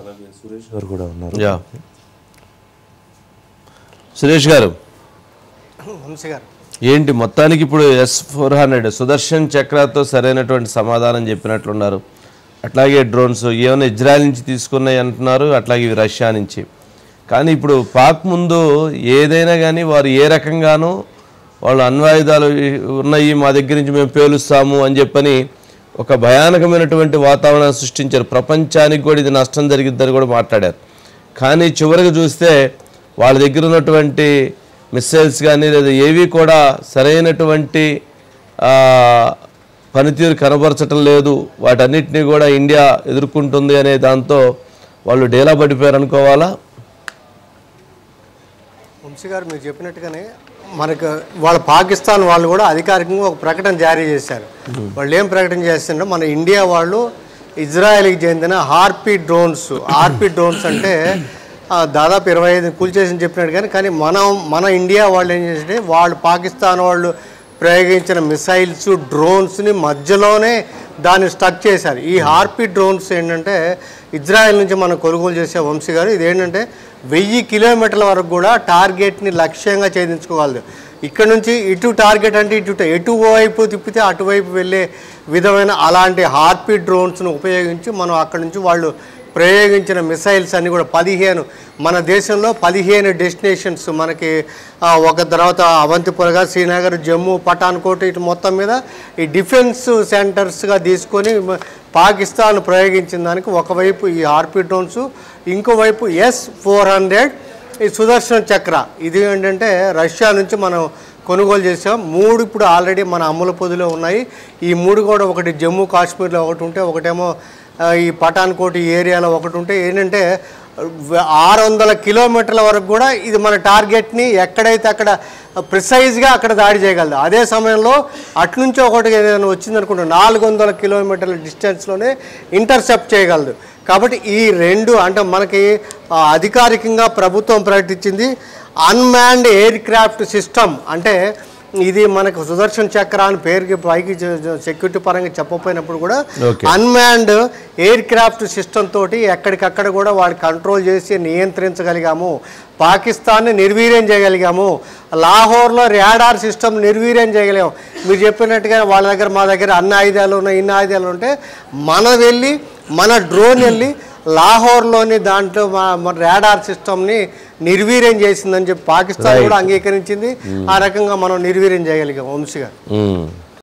అలాగే సురేష్ గారు కూడా ఉన్నారు. యా సురేష్ గారు, ఏంటి మొత్తానికి ఇప్పుడు S-400 సుదర్శన్ చక్రతో సరైనటువంటి సమాధానం చెప్పినట్లున్నారు. అట్లాగే డ్రోన్స్ ఏమైనా ఇజ్రాయెల్ నుంచి తీసుకున్నాయి అంటున్నారు, అట్లాగే ఇవి రష్యా నుంచి. కానీ ఇప్పుడు పాక్ ముందు ఏదైనా కానీ వారు ఏ రకంగానూ వాళ్ళు అణ్వాయుధాలు ఉన్నాయి మా దగ్గర నుంచి మేము పేలుస్తాము అని చెప్పని ఒక భయానకమైనటువంటి వాతావరణాన్ని సృష్టించారు. ప్రపంచానికి కూడా ఇది నష్టం జరిగిద్దని కూడా మాట్లాడారు. కానీ చివరికి చూస్తే వాళ్ళ దగ్గర ఉన్నటువంటి మిస్సైల్స్ కానీ లేదా ఏవి కూడా సరైనటువంటి పనితీరు కనబరచటం లేదు. వాటన్నిటినీ కూడా ఇండియా ఎదుర్కొంటుంది అనే దాంతో వాళ్ళు డేలా పడిపోయారు అనుకోవాలా? వంశీ గారు మీరు చెప్పినట్టుగానే మనకు వాళ్ళ పాకిస్తాన్ వాళ్ళు కూడా అధికారికంగా ఒక ప్రకటన జారీ చేశారు. వాళ్ళు ఏం ప్రకటన చేస్తుంటే మన ఇండియా వాళ్ళు ఇజ్రాయెల్కి చెందిన హార్పీ డ్రోన్స్ అంటే దాదాపు 25 కూల్చేసి చెప్పినట్టు కానీ మన ఇండియా వాళ్ళు ఏం చేస్తే వాళ్ళు పాకిస్తాన్ వాళ్ళు ప్రయోగించిన మిసైల్స్ డ్రోన్స్ని మధ్యలోనే దాన్ని స్టక్ చేశారు. ఈ హార్పీ డ్రోన్స్ ఏంటంటే ఇజ్రాయెల్ నుంచి మనం కొనుగోలు చేసే వంశీ గారు ఇదేంటంటే 1000 కిలోమీటర్ల వరకు కూడా టార్గెట్ని లక్ష్యంగా ఛేదించుకోగలదు. ఇక్కడ నుంచి ఇటు టార్గెట్ అంటే ఎటువైపు తిప్పితే అటువైపు వెళ్ళే విధమైన అలాంటి హార్పీ డ్రోన్స్ను ఉపయోగించి మనం అక్కడ నుంచి వాళ్ళు ప్రయోగించిన మిసైల్స్ అన్నీ కూడా 15 మన దేశంలో 15 డెస్టినేషన్స్ మనకి ఒక తర్వాత అవంతిపురగా శ్రీనగర్ జమ్మూ పఠాన్కోట్ ఇటు మొత్తం మీద ఈ డిఫెన్స్ సెంటర్స్గా తీసుకొని పాకిస్తాన్ ప్రయోగించిన దానికి ఒకవైపు ఈ హార్పీ డ్రోన్స్, ఇంకోవైపు S-400 ఈ సుదర్శన్ చక్ర. ఇది ఏంటంటే రష్యా నుంచి మనం కొనుగోలు చేసాం. 3 ఇప్పుడు ఆల్రెడీ మన అమ్ముల పొదిలో ఉన్నాయి. ఈ 3 కూడా ఒకటి జమ్మూ కాశ్మీర్లో ఒకటి ఉంటే, ఒకటేమో ఈ పఠాన్కోట్ ఏరియాలో ఒకటి ఉంటే ఏంటంటే 600 కిలోమీటర్ల వరకు కూడా ఇది మన టార్గెట్ని ఎక్కడైతే అక్కడ ప్రిసైజ్గా అక్కడ దాడి చేయగలదు. అదే సమయంలో అట్నుంచి ఒకటి ఏదైనా వచ్చిందనుకుంటే 400 కిలోమీటర్ల డిస్టెన్స్లోనే ఇంటర్సెప్ట్ చేయగలదు. కాబట్టి ఈ రెండు అంటే మనకి అధికారికంగా ప్రభుత్వం ప్రకటించింది అన్మాన్డ్ ఎయిర్ క్రాఫ్ట్ సిస్టమ్. అంటే ఇది మనకు సుదర్శన్ చక్ర అని పేరుకి పైకి సెక్యూరిటీ పరంగా చెప్పకపోయినప్పుడు కూడా అన్మాన్డ్ ఎయిర్ క్రాఫ్ట్ సిస్టమ్ తోటి ఎక్కడికక్కడ కూడా వాడు కంట్రోల్ చేసి నియంత్రించగలిగాము. పాకిస్తాన్ని నిర్వీర్యం చేయగలిగాము. లాహోర్లో రాడార్ సిస్టమ్ నిర్వీర్యం చేయగలిగాము. మీరు చెప్పినట్టుగా వాళ్ళ దగ్గర మా దగ్గర అన్ని ఆయుధాలు ఉన్నాయి, ఇన్ని ఆయుధాలు ఉంటే మన డ్రోన్ వెళ్ళి లాహోర్లోని దాంట్లో మన రాడార్ సిస్టమ్ని నిర్వీర్యం చేసిందని చెప్పి పాకిస్తాన్ కూడా అంగీకరించింది. ఆ రకంగా మనం నిర్వీర్యం చేయగలిగాం వంశీ గారు.